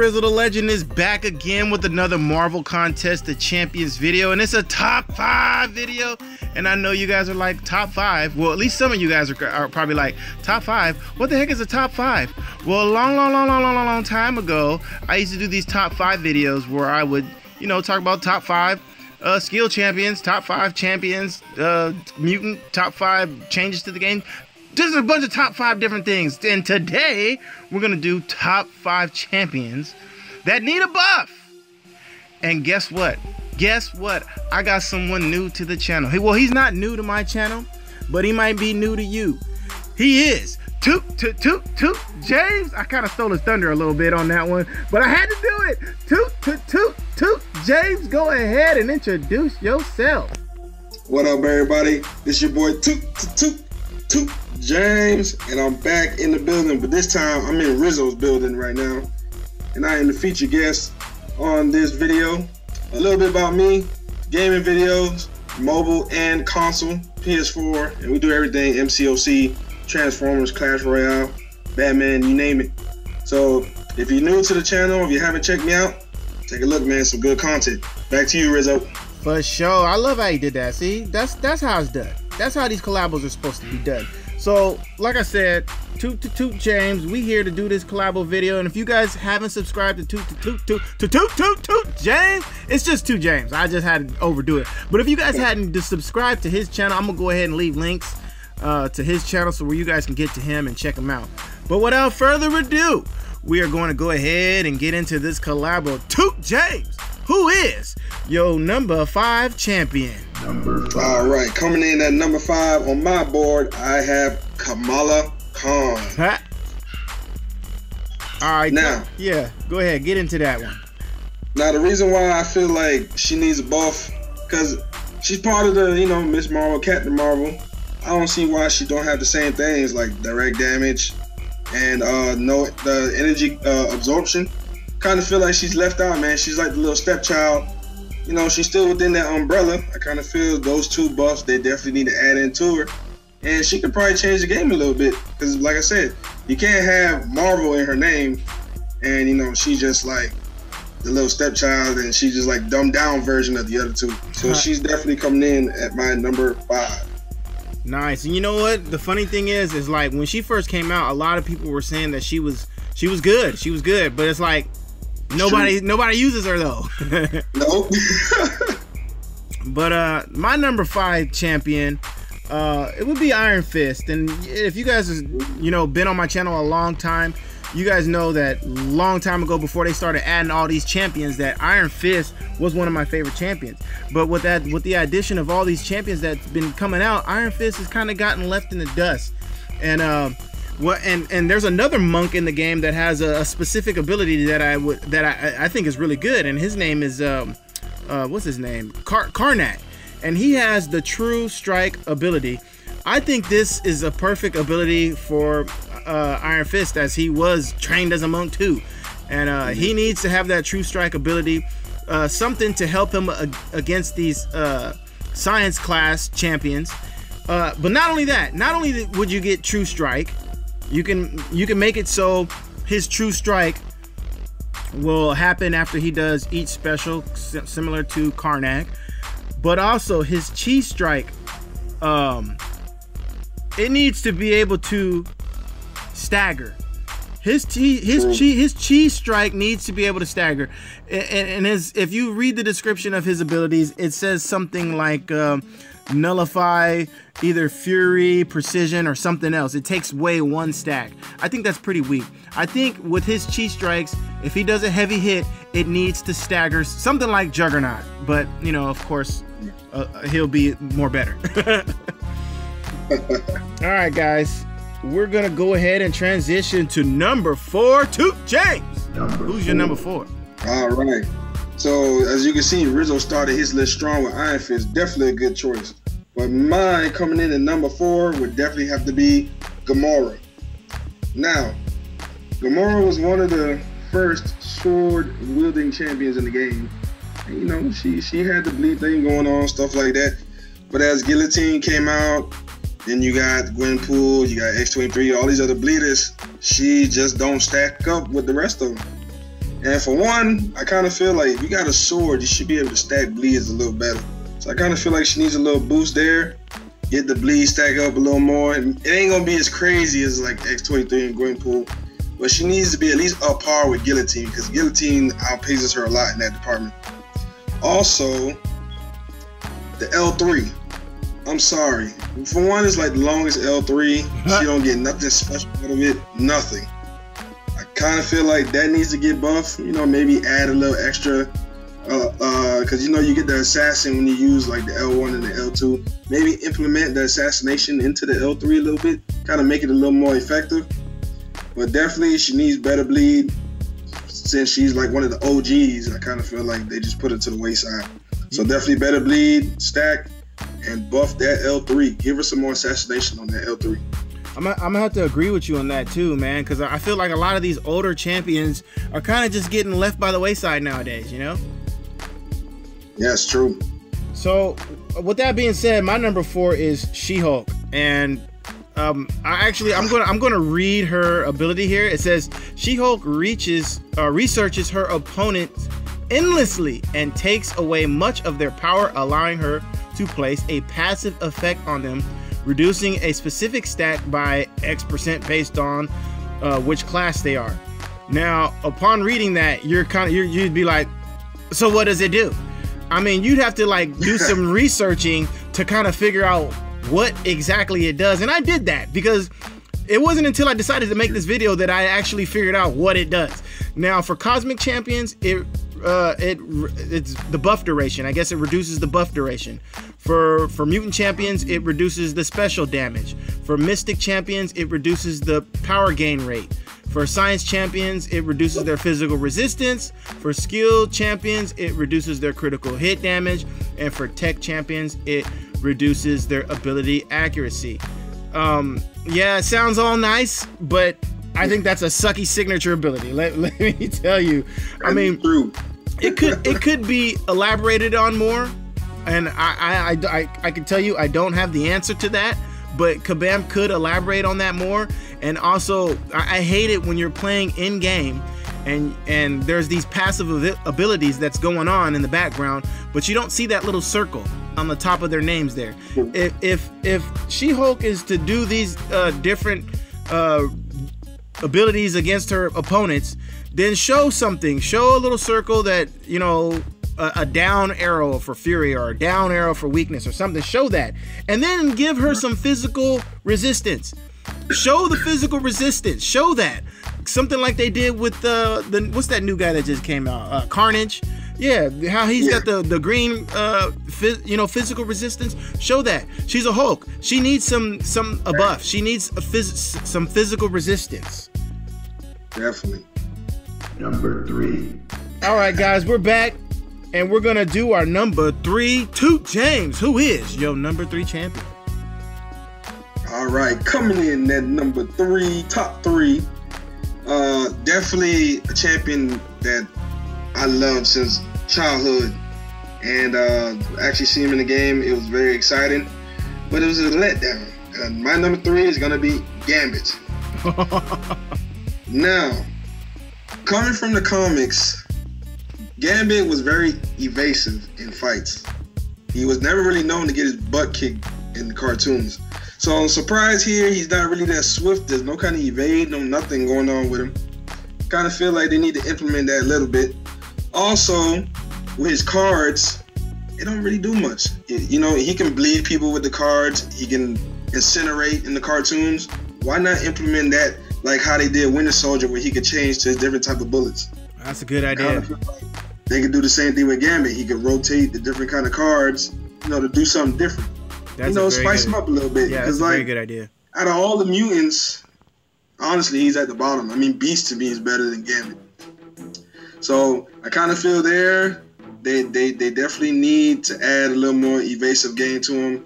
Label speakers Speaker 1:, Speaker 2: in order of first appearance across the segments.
Speaker 1: Rizzo the Legend is back again with another Marvel Contest of Champions video, and it's a top 5 video. And I know you guys are like, top 5? Well, at least some of you guys are probably like, top 5? What the heck is a top 5? Well, a long time ago, I used to do these top 5 videos where I would, you know, talk about top 5 skill champions, top 5 champions, mutant, top 5 changes to the game. Just a bunch of top 5 different things. And today, we're going to do top 5 champions that need a buff. And guess what? Guess what? I got someone new to the channel. Well, he's not new to my channel, but he might be new to you. He is 2James. I kind of stole his thunder a little bit on that one, but I had to do it. 2James, go ahead and introduce yourself.
Speaker 2: What up, everybody? This your boy 2James, and I'm back in the building, but this time I'm in Rizzo's building right now, and I am the featured guest on this video. A little bit about me: gaming videos, mobile and console, PS4, and we do everything MCOC, Transformers, Clash Royale, Batman, you name it. So if you're new to the channel, if you haven't checked me out, take a look, man. Some good content. Back to you, Rizzo.
Speaker 1: For sure. I love how you did that. See, that's how it's done. That's how these collabos are supposed to be done. So, like I said, 2James, we here to do this collabo video. And if you guys haven't subscribed to 2James, it's just 2James. I just had to overdo it. But if you guys hadn't subscribed to his channel, I'm gonna go ahead and leave links to his channel so where you guys can get to him and check him out. But without further ado, we are going to go ahead and get into this collabo. 2James, who is your number 5 champion?
Speaker 2: All right, coming in at number 5 on my board, I have Kamala Khan.
Speaker 1: Huh? All right,
Speaker 2: now,
Speaker 1: yeah, go ahead, get into that one.
Speaker 2: Now, the reason why I feel like she needs a buff, because she's part of the, you know, Miss Marvel, Captain Marvel. I don't see why she don't have the same things like direct damage and the energy absorption. Kind of feel like she's left out, man. She's like the little stepchild. You know, she's still within that umbrella. I kind of feel those 2 buffs, they definitely need to add into her. And she could probably change the game a little bit. Because like I said, you can't have Marvel in her name and, you know, she's just like the little stepchild and she's just like dumbed down version of the other 2. So she's definitely coming in at my number 5. Nice.
Speaker 1: And you know what? The funny thing is like when she first came out, a lot of people were saying that she was good. She was good. But it's like, nobody uses her though.
Speaker 2: Nope.
Speaker 1: But my number 5 champion, it would be Iron Fist. And if you guys, you know, been on my channel a long time, you guys know that long time ago, before they started adding all these champions, that Iron Fist was one of my favorite champions. But with the addition of all these champions that's been coming out, Iron Fist has kind of gotten left in the dust. And and there's another monk in the game that has a specific ability that I think is really good, and his name is what's his name? Karnak, and he has the True Strike ability. I think this is a perfect ability for Iron Fist, as he was trained as a monk too, and he needs to have that True Strike ability, something to help him against these science class champions. But not only that, not only would you get True Strike, you can make it so his True Strike will happen after he does each special, similar to Karnak, but also his Chi Strike, it needs to be able to stagger. His Chi Strike needs to be able to stagger, and if you read the description of his abilities, it says something like nullify either fury, precision, or something else. It takes away 1 stack. I think that's pretty weak. I think with his Chi Strikes, if he does a heavy hit, it needs to stagger, something like Juggernaut. But you know, of course, he'll be more better. All right, guys, we're gonna go ahead and transition to number 4. 2James, who's your number 4?
Speaker 2: All right. So as you can see, Rizzo started his list strong with Iron Fist. Definitely a good choice. But mine coming in at number 4 would definitely have to be Gamora. Now, Gamora was one of the first sword-wielding champions in the game. And, you know, she had the bleed thing going on, stuff like that. But as Guillotine came out, then you got Gwenpool, you got X-23, all these other bleeders, she just don't stack up with the rest of them. And for one, I kind of feel like if you got a sword, you should be able to stack bleeds a little better. So I kind of feel like she needs a little boost there. Get the bleed stack up a little more. And it ain't gonna be as crazy as like X-23 and Gwenpool, but she needs to be at least up par with Guillotine, because Guillotine outpaces her a lot in that department. Also, the L3. I'm sorry. For one, it's like the longest L3. She don't get nothing special out of it. Nothing. I kind of feel like that needs to get buffed. You know, maybe add a little extra. Because you know you get the assassin when you use like the L1 and the L2. Maybe implement the assassination into the L3 a little bit. Kind of make it a little more effective. But definitely she needs better bleed. Since she's like one of the OGs, I kind of feel like they just put her to the wayside. So definitely better bleed, stack, and buff that L3. Give her some more assassination on that L3.
Speaker 1: I'm gonna have to agree with you on that too, man, because I feel like a lot of these older champions are kind of just getting left by the wayside nowadays, you know?
Speaker 2: Yeah, it's true.
Speaker 1: So with that being said, my number 4 is She-Hulk, and I'm gonna read her ability here. It says She-Hulk researches her opponents endlessly and takes away much of their power, allowing her to place a passive effect on them, reducing a specific stat by X% based on which class they are. Now, upon reading that, you'd be like, so what does it do? I mean, you'd have to like do some researching to kind of figure out what exactly it does. And I did that because it wasn't until I decided to make this video that I actually figured out what it does. Now, for Cosmic Champions, it's the buff duration. I guess it reduces the buff duration. For Mutant Champions, it reduces the special damage. For Mystic Champions, it reduces the power gain rate. For Science Champions, it reduces their physical resistance. For Skill Champions, it reduces their critical hit damage. And for Tech Champions, it reduces their ability accuracy. Yeah, it sounds all nice, but I think that's a sucky signature ability. Let me tell you. I mean, it could be elaborated on more, and I can tell you I don't have the answer to that, but Kabam could elaborate on that more. And also, I hate it when you're playing in game and there's these passive abilities that's going on in the background, but you don't see that little circle on the top of their names there. If She-Hulk is to do these different abilities against her opponents, then show something. Show a little circle that, you know, a down arrow for fury or a down arrow for weakness or something. Show that, and then give her some physical resistance. Show the physical resistance. Show that. Something like they did with the what's that new guy that just came out? Carnage. Yeah, how he's got the green physical resistance. Show that. She's a Hulk. She needs some buff. She needs some physical resistance.
Speaker 2: Definitely.
Speaker 3: Number 3.
Speaker 1: All right, guys, we're back, and we're gonna do our number 3. 2James, who is your number 3 champion?
Speaker 2: All right, coming in at number 3, top 3. Definitely a champion that I loved since childhood, and actually seeing him in the game, it was very exciting, but it was a letdown. And my number 3 is gonna be Gambit. Now, coming from the comics, Gambit was very evasive in fights. He was never really known to get his butt kicked in the cartoons. So I'm surprised here he's not really that swift. There's no kind of evade, no nothing going on with him. Kind of feel like they need to implement that a little bit. Also, with his cards, it don't really do much. You know, he can bleed people with the cards. He can incinerate in the cartoons. Why not implement that like how they did Winter Soldier, where he could change to different type of bullets?
Speaker 1: That's a good idea.
Speaker 2: They could do the same thing with Gambit. He could rotate the different kind of cards, you know, to do something different.
Speaker 1: That's
Speaker 2: spice him up a little bit.
Speaker 1: Yeah, that's a very good idea.
Speaker 2: Out of all the mutants, honestly, he's at the bottom. I mean, Beast to me is better than Gambit. So I kind of feel there, they definitely need to add a little more evasive game to him.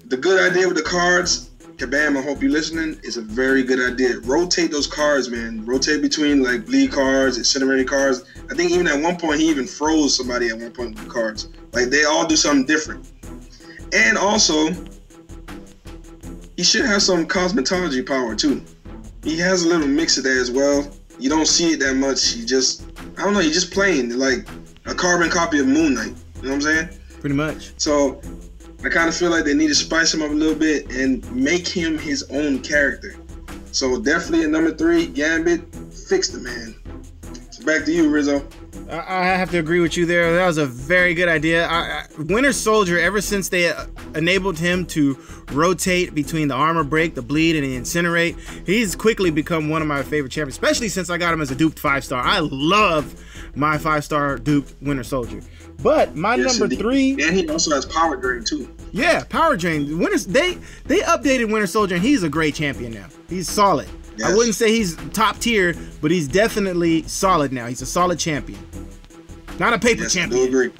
Speaker 2: The good idea with the cards, Kabam, I hope you're listening, is a very good idea. Rotate those cards, man. Rotate between like bleed cards, incinerating cards. I think even at one point, he even froze somebody at one point with the cards. Like, they all do something different. And also, he should have some cosmetology power too. He has a little mix of that as well. you don't see it that much. He just, I don't know, he's just playing like a carbon copy of Moon Knight. You know what I'm saying?
Speaker 1: Pretty much.
Speaker 2: So I kind of feel like they need to spice him up a little bit and make him his own character. So definitely at number 3, Gambit, fix the man. So back to you, Rizzo.
Speaker 1: I have to agree with you there. That was a very good idea. Winter Soldier, ever since they enabled him to rotate between the armor break, the bleed, and the incinerate, he's quickly become one of my favorite champions, especially since I got him as a duped 5-star. I love my 5-star duped Winter Soldier. But my number 3,
Speaker 2: and he also has power drain too.
Speaker 1: Yeah, power drain. They updated Winter Soldier, and he's a great champion now. He's solid. Yes. I wouldn't say he's top tier, but he's definitely solid now. He's a solid champion. Not a paper champion.
Speaker 2: I do agree.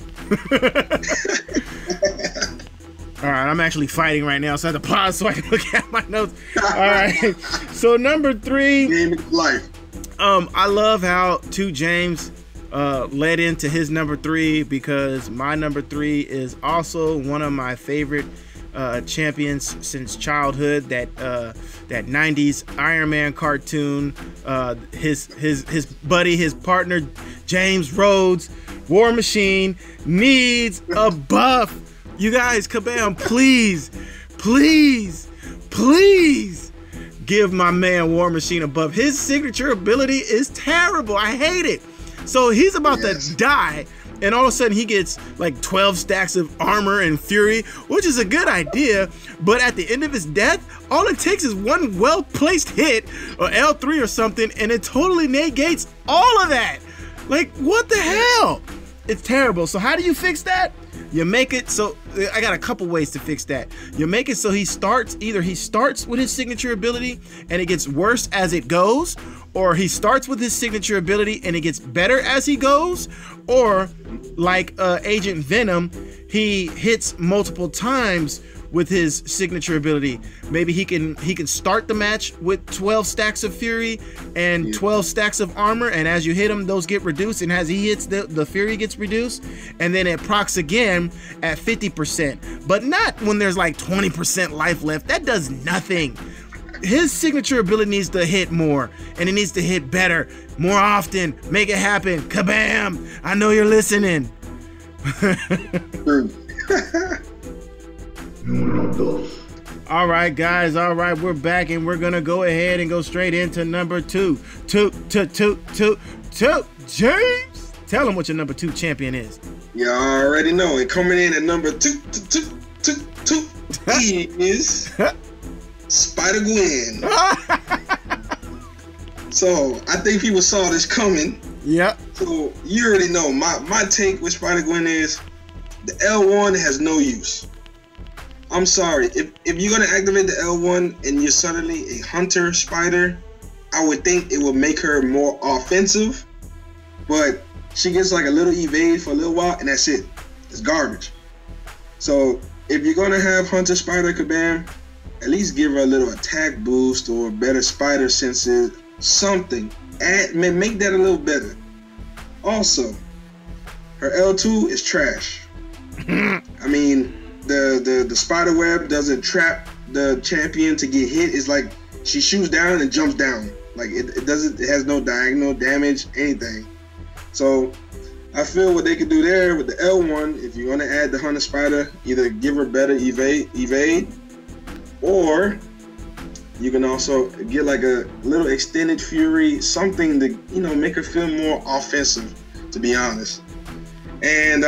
Speaker 1: All right, I'm actually fighting right now, so I have to pause so I can look at my notes. All right, so number 3.
Speaker 2: Game of life.
Speaker 1: I love how 2James led into his number 3, because my number 3 is also one of my favorite champions since childhood. That 90s Iron Man cartoon. His buddy, his partner, James Rhodes, War Machine, needs a buff. You guys, kabam, please give my man War Machine a buff. His signature ability is terrible. I hate it. So he's about to die, and all of a sudden he gets like 12 stacks of armor and fury, which is a good idea, but at the end of his death, all it takes is one well-placed hit, or L3 or something, and it totally negates all of that. Like, what the hell? It's terrible. So how do you fix that? You make it so, I got a couple ways to fix that. You make it so either he starts with his signature ability and it gets worse as it goes, or he starts with his signature ability and it gets better as he goes, or like Agent Venom, he hits multiple times with his signature ability. Maybe he can start the match with 12 stacks of fury and 12 stacks of armor, and as you hit him, those get reduced, and as he hits, the fury gets reduced, and then it procs again at 50%, but not when there's like 20% life left. That does nothing. His signature ability needs to hit more, and it needs to hit better, more often. Make it happen. Kabam! I know you're listening. All right, guys. All right, we're back, and we're gonna go ahead and go straight into number 2. James, tell him what your number 2 champion is.
Speaker 2: You already know it. Coming in at number 2 is Spider-Gwen. So I think people saw this coming.
Speaker 1: Yep.
Speaker 2: So you already know my take with Spider-Gwen is the L1 has no use. I'm sorry, if you're gonna activate the L1 and you're suddenly a hunter spider, I would think it would make her more offensive, but she gets like a little evade for a little while and that's it. It's garbage. So if you're gonna have hunter spider kabam, at least give her a little attack boost or better spider senses, something. Make that a little better. Also, her L2 is trash. I mean, the spider web doesn't trap the champion to get hit. It's like she shoots down and jumps down. Like it has no diagonal damage, anything. So I feel what they could do there with the L1, if you're gonna add the hunter spider, either give her better evade, or you can also get like a little extended fury, something to, you know, make her feel more offensive, to be honest. And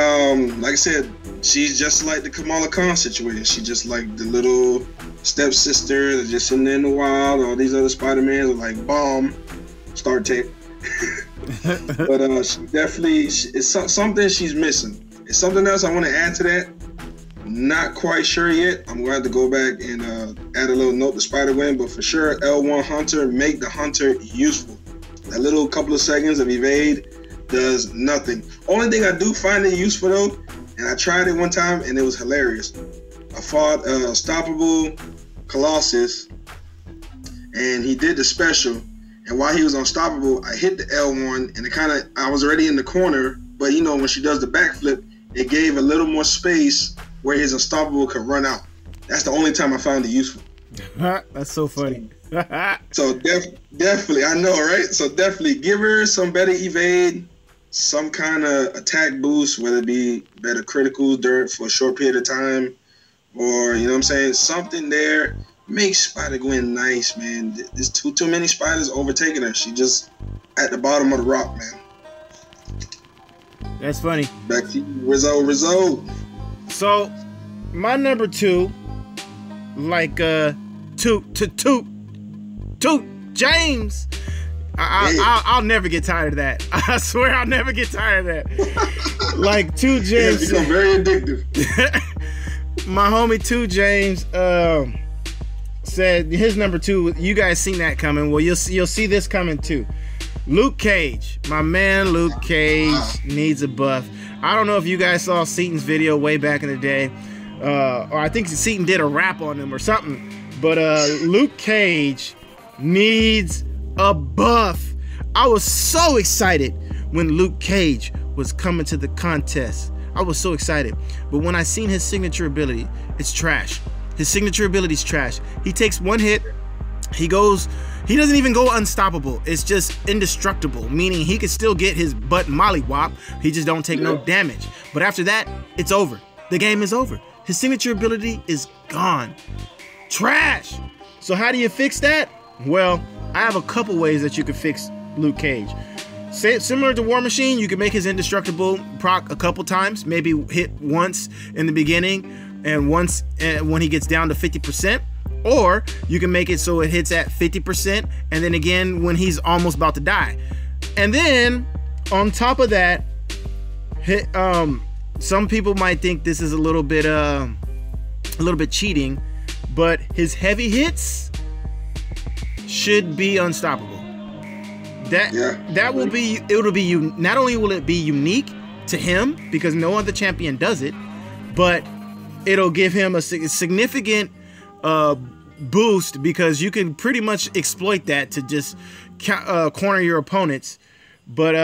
Speaker 2: like I said, she's just like the Kamala Khan situation. She's just like the little stepsister that's just sitting there in the wild. All these other Spider-Mans are like, bomb, start tape. But she definitely, it's something she's missing. It's something else I want to add to that. Not quite sure yet. I'm going to have to go back and add a little note to Spider-Gwen, but for sure, L1 Hunter, make the Hunter useful. That little couple of seconds of evade does nothing. Only thing I do find it useful though, and I tried it one time and it was hilarious. I fought Unstoppable Colossus and he did the special, and while he was unstoppable, I hit the L1 and I was already in the corner, but you know, when she does the backflip, it gave a little more space where his unstoppable could run out. That's the only time I found it useful.
Speaker 1: That's so funny.
Speaker 2: So definitely, I know, right? So definitely give her some better evade, some kind of attack boost, whether it be better criticals for a short period of time, or, you know what I'm saying, something there. Make Spider-Gwen nice, man. There's too many spiders overtaking her. She just at the bottom of the rock, man.
Speaker 1: That's funny.
Speaker 2: Back to you, Rizzo.
Speaker 1: So, my number 2, like 2James. I'll never get tired of that. I swear I'll never get tired of that. Like 2James.
Speaker 2: Yeah, become very addictive.
Speaker 1: My homie 2James said his number 2. You guys seen that coming? Well, you'll see this coming too. Luke Cage, my man Luke Cage needs a buff. I don't know if you guys saw Seaton's video way back in the day, or I think Seaton did a rap on him or something. But Luke Cage needs a buff. I was so excited when Luke Cage was coming to the contest. I was so excited. But when I seen his signature ability, it's trash. His signature ability is trash. He takes one hit, he doesn't even go unstoppable. It's just indestructible, meaning he could still get his butt mollywop. He just don't take no damage. But after that, it's over. The game is over. His signature ability is gone. Trash. So how do you fix that? Well, I have a couple ways that you could fix Luke Cage. Similar to War Machine, you can make his indestructible proc a couple times, maybe hit once in the beginning and once when he gets down to 50%, or you can make it so it hits at 50% and then again when he's almost about to die. And then on top of that, some people might think this is a little bit cheating, but his heavy hits should be unstoppable. It'll be not only will it be unique to him because no other champion does it, but it'll give him a significant boost because you can pretty much exploit that to just corner your opponents. But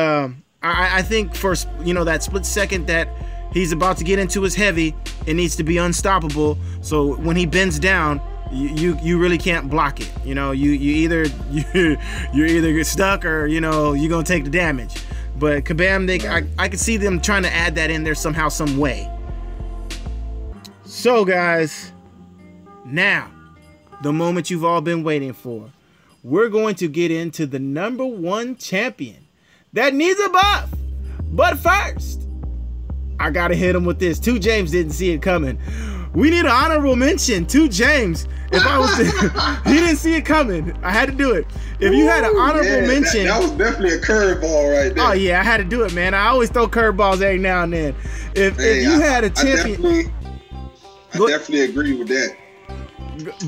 Speaker 1: I think for that split second that he's about to get into his heavy, it needs to be unstoppable. So when he bends down, you really can't block it. You're either stuck or you're gonna take the damage. But Kabam, I could see them trying to add that in there somehow, some way. So guys, now the moment you've all been waiting for. We're going to get into the number 1 champion that needs a buff. But first, I gotta hit him with this. 2James didn't see it coming. We need an honorable mention. 2James. If I was, he didn't see it coming. I had to do it. If you had an honorable mention,
Speaker 2: that was definitely a curveball right there.
Speaker 1: Oh yeah, I had to do it, man. I always throw curveballs every now and then. If you had a champion,
Speaker 2: I definitely agree with that.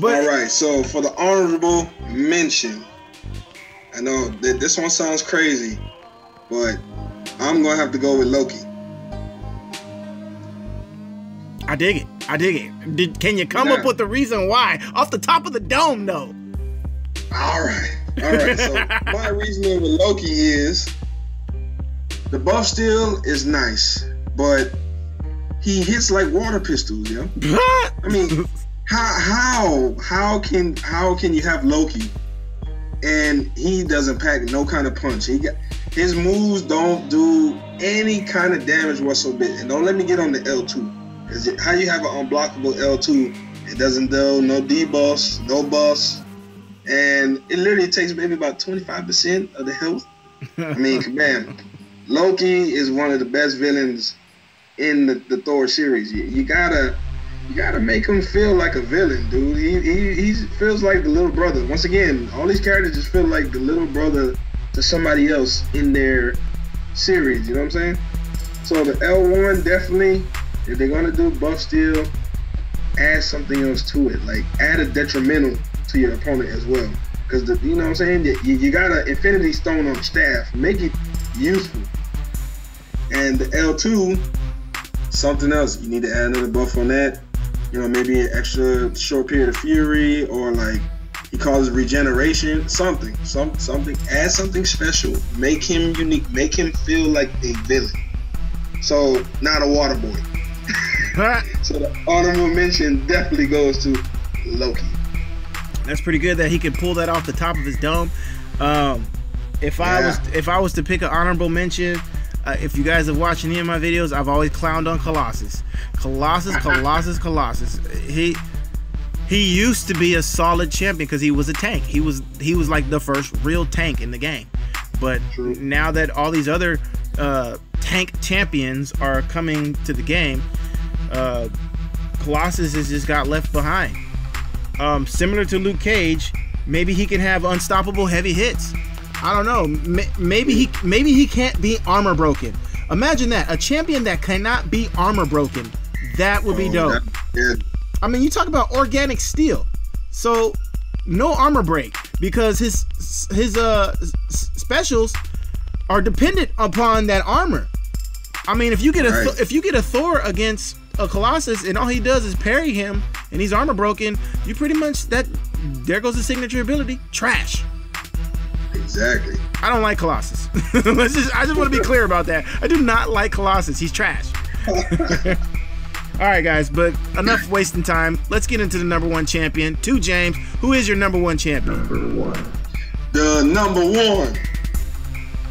Speaker 2: But, all right, so for the honorable mention, I know that this one sounds crazy, but I'm gonna have to go with Loki.
Speaker 1: I dig it. Can you come up with the reason why? Off the top of the dome, though.
Speaker 2: All right. So my reasoning with Loki is the buff steal is nice, but he hits like water pistols, I mean, how can you have Loki and he doesn't pack no kind of punch? His moves don't do any kind of damage whatsoever. And don't let me get on the L2. Because how you have an unblockable L2, it doesn't do no debuffs, no buffs, and it literally takes maybe about 25% of the health. I mean, man, Loki is one of the best villains in the Thor series. You gotta make him feel like a villain, dude. He feels like the little brother. Once again, all these characters just feel like the little brother to somebody else in their series. You know what I'm saying? So the L1 definitely. If they're gonna do buff steal, add something else to it. Like add a detrimental to your opponent as well. Because you know what I'm saying? You got an Infinity Stone on staff. Make it useful. And the L2, something else. You need to add another buff on that. Maybe an extra short period of fury, or like he calls it regeneration. Something. Add something special. Make him unique. Make him feel like a villain. So not a water boy. So the honorable mention definitely goes to Loki.
Speaker 1: That's pretty good that he could pull that off the top of his dome. If I was to pick an honorable mention, if you guys have watched any of my videos, I've always clowned on Colossus. Colossus. He used to be a solid champion because he was a tank. He was like the first real tank in the game. But now that all these other tank champions are coming to the game, Colossus has just got left behind. Similar to Luke Cage, maybe he can have unstoppable heavy hits. I don't know. Maybe he can't be armor broken. Imagine that, a champion that cannot be armor broken. That would be dope. I mean, you talk about organic steel, so no armor break because his specials are dependent upon that armor. I mean, if you get a Thor against a Colossus and all he does is parry him and he's armor broken, you pretty much there goes the signature ability. Trash.
Speaker 2: Exactly.
Speaker 1: I don't like Colossus. I just want to be clear about that. I do not like Colossus. He's trash. All right, guys, but enough wasting time. Let's get into the #1 champion, 2James. Who is your #1 champion?
Speaker 2: The #1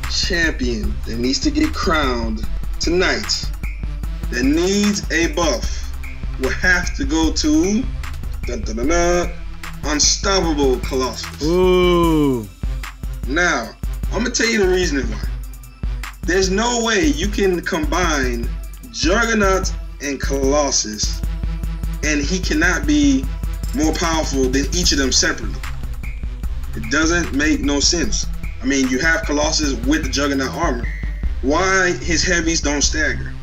Speaker 2: champion that needs to get crowned tonight, that needs a buff, will have to go to Unstoppable Colossus.
Speaker 1: Ooh.
Speaker 2: Now, I'm gonna tell you the reasoning why. There's no way you can combine Juggernaut and Colossus, and he cannot be more powerful than each of them separately. It doesn't make no sense. I mean, you have Colossus with the Juggernaut armor. Why his heavies don't stagger?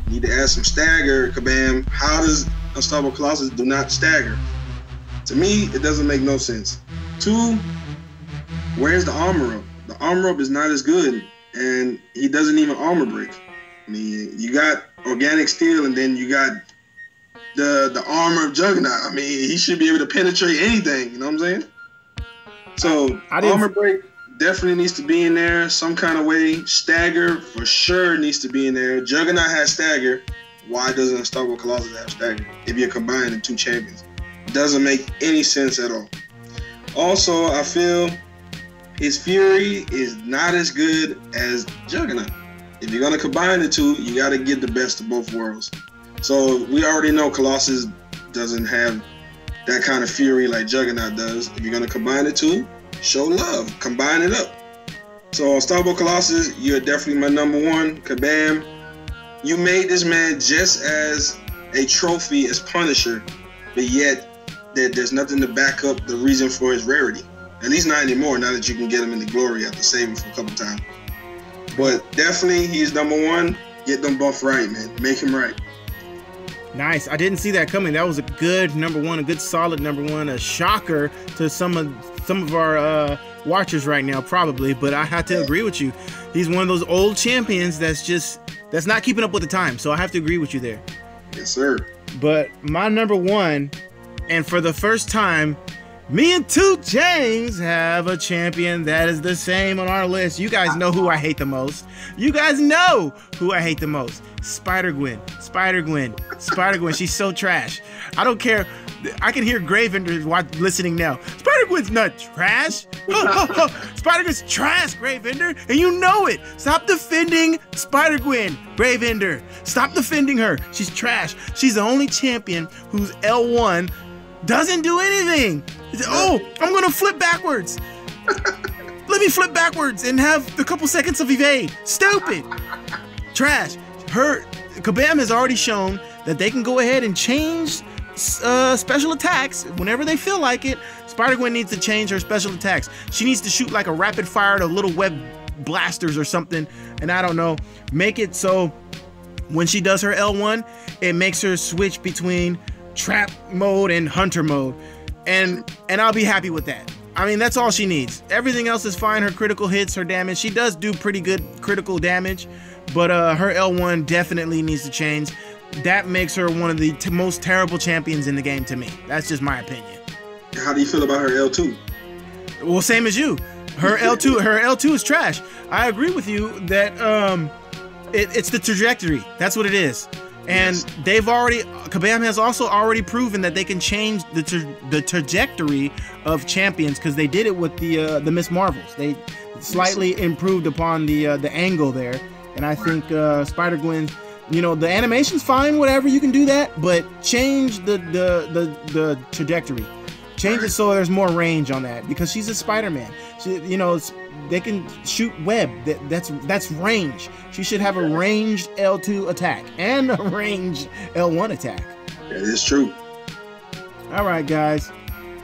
Speaker 2: You need to add some stagger, kabam. How does Unstoppable Colossus do not stagger? To me, it doesn't make no sense. 2, where's the armor up? The armor up is not as good, and he doesn't even armor break. I mean, you got organic steel, and then you got the armor of Juggernaut. I mean, he should be able to penetrate anything. You know what I'm saying? So armor break definitely needs to be in there some kind of way. Stagger for sure needs to be in there. Juggernaut has stagger. Why doesn't Unstoppable Colossus have stagger if you're combining the 2 champions? It doesn't make any sense at all. Also, I feel his Fury is not as good as Juggernaut. If you're gonna combine the 2, you gotta get the best of both worlds. So we already know Colossus doesn't have that kind of fury like Juggernaut does. If you're gonna combine the 2, show love, combine it up. So Unstoppable Colossus, you're definitely my #1. Kabam. You made this man just as a trophy as Punisher, but yet there's nothing to back up the reason for his rarity. At least not anymore, now that you can get him into glory after saving for a couple times. But definitely, he's #1. Get them buff right, man. Make him right.
Speaker 1: Nice. I didn't see that coming. That was a good #1, a good solid #1, a shocker to some of our watchers right now, probably. But I have to agree with you. He's one of those old champions that's not keeping up with the time. So I have to agree with you there.
Speaker 2: Yes, sir.
Speaker 1: But my #1, and for the first time, me and 2James have a champion that is the same on our list. You guys know who I hate the most. You guys know who I hate the most. Spider-Gwen. She's so trash. I don't care. I can hear Gravender listening now. Spider-Gwen's not trash. Spider-Gwen's trash, Gravender, and you know it. Stop defending Spider-Gwen, Gravender. Stop defending her. She's trash. She's the only champion whose L1 doesn't do anything. Oh, I'm gonna flip backwards. Let me flip backwards and have a couple seconds of evade. Stupid. Trash. Kabam has already shown that they can go ahead and change special attacks whenever they feel like it. Spider-Gwen needs to change her special attacks. She needs to shoot like a rapid fire to little web blasters or something, and I don't know, make it so when she does her L1, it makes her switch between trap mode and hunter mode, and I'll be happy with that. I mean, that's all she needs. Everything else is fine. Her critical hits, her damage, she does do pretty good critical damage, but her L1 definitely needs to change. That makes her one of the most terrible champions in the game to me. That's just my opinion.
Speaker 2: How do you feel about her L2?
Speaker 1: Well, same as you. Her L2 is trash. I agree with you that it's the trajectory. That's what it is. And they've already, Kabam has also already proven that they can change the trajectory of champions, because they did it with the Miss Marvels. They slightly improved upon the angle there, and I think Spider-Gwen, you know, the animation's fine, whatever, you can do that, but change the trajectory. Change it so there's more range on that, because she's a Spider-Man. You know, they can shoot web. That's range. She should have a ranged L2 attack and a ranged L1 attack.
Speaker 2: That is true.
Speaker 1: All right, guys,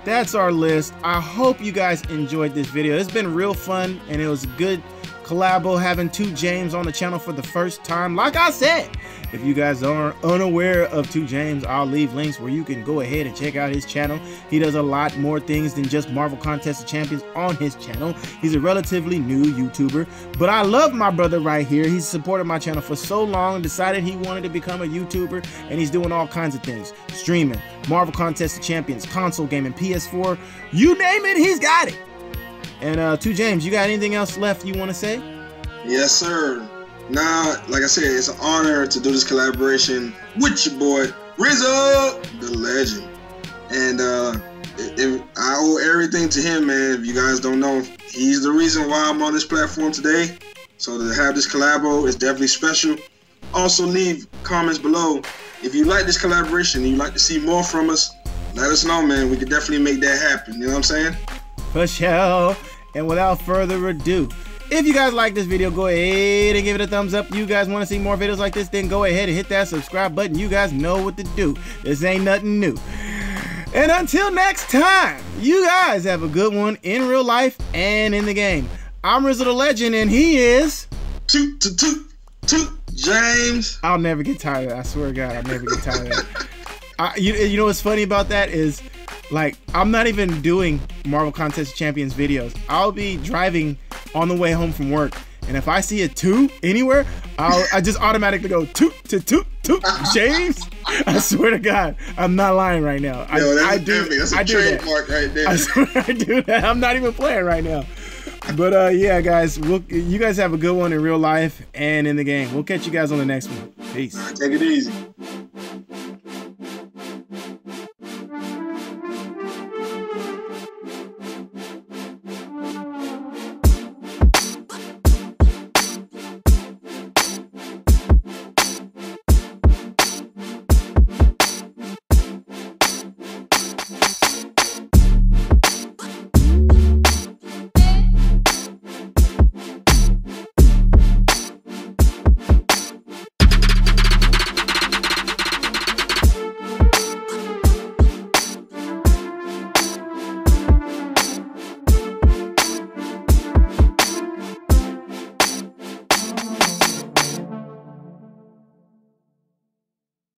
Speaker 1: that's our list. I hope you guys enjoyed this video. It's been real fun, and it was a good collabo having 2James on the channel for the first time. Like I said, if you guys are unaware of 2James, I'll leave links where you can go ahead and check out his channel. He does a lot more things than just Marvel Contest of Champions on his channel. He's a relatively new YouTuber, but I love my brother right here. He's supported my channel for so long, decided he wanted to become a YouTuber, and he's doing all kinds of things. Streaming, Marvel Contest of Champions, console gaming, PS4, you name it, he's got it. And 2James, you got anything else left you want to say?
Speaker 2: Yes, sir. Now, like I said, it's an honor to do this collaboration with your boy, RizzoTheLegend. And I owe everything to him, man. If you guys don't know, he's the reason why I'm on this platform today. So to have this collabo is definitely special. Also, leave comments below. If you like this collaboration and you'd like to see more from us, let us know, man. We could definitely make that happen. You know what I'm saying?
Speaker 1: For sure. And without further ado, if you guys like this video, go ahead and give it a thumbs up. You guys want to see more videos like this, then go ahead and hit that subscribe button. You guys know what to do. This ain't nothing new. And until next time, you guys have a good one in real life and in the game. I'm RizzoTheLegend, and he is
Speaker 2: 2James.
Speaker 1: I'll never get tired of that. I swear to God, I'll never get tired of that. You know what's funny about that is, like, I'm not even doing Marvel Contest of Champions videos. I'll be driving on the way home from work, and if I see a 2 anywhere, I just automatically go 2 James. I swear to God, I'm not lying right now.
Speaker 2: I do. That's a trademark right there.
Speaker 1: I swear I do that. I'm not even playing right now. But yeah, guys, you guys have a good one in real life and in the game. We'll catch you guys on the next one. Peace.
Speaker 2: Take it easy.